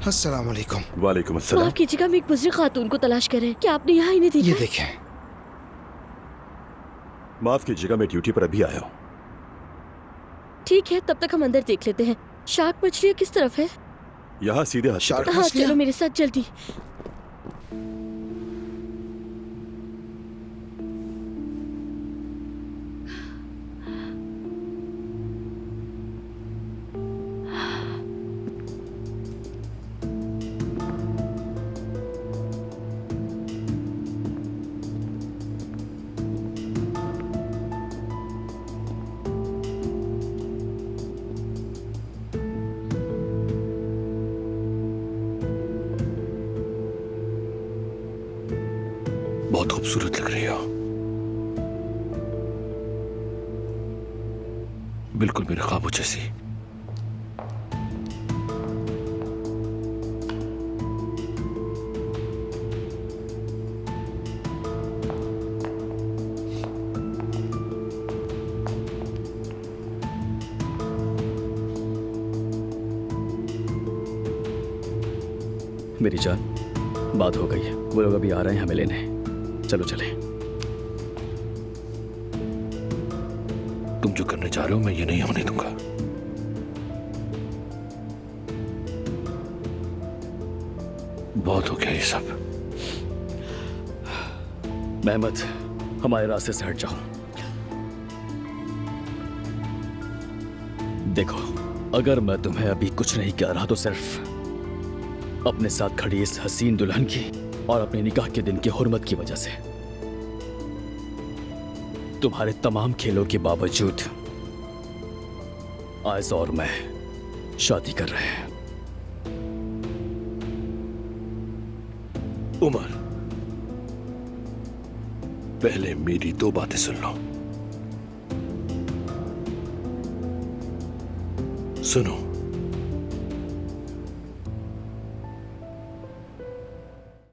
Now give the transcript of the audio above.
अस्सलाम वालेकुम। वालेकुम अस्सलाम। माफ कीजिएगा, हम एक बुजुर्ग खातून को तलाश कर रहे हैं। क्या आपने यहाँ इन्हें देखा? ये देखें। माफ कीजिएगा, मैं ड्यूटी पर अभी आया हूँ। ठीक है, तब तक हम अंदर देख लेते हैं। शार्क मछलियाँ किस तरफ है? यहाँ सीधे हाथ की शार्क तरफ। हाँ, मछलियाँ? चलो मेरे साथ जल्दी। बहुत खूबसूरत लग रही हो, बिल्कुल मेरे ख्वाबों जैसी। मेरी जान, बात हो गई है। वो लोग अभी आ रहे हैं हमें लेने। चलो चले। तुम जो करने जा रहे हो मैं ये नहीं होने दूंगा। बहुत हो गया ये सब। मेहमद, हमारे रास्ते से हट जाओ। देखो, अगर मैं तुम्हें अभी कुछ नहीं कह रहा तो सिर्फ अपने साथ खड़ी इस हसीन दुल्हन की और अपने निकाह के दिन की हुर्मत की वजह से। तुम्हारे तमाम खेलों के बावजूद आयज़ और मैं शादी कर रहे हैं। उमर, पहले मेरी दो बातें सुन लो। सुनो,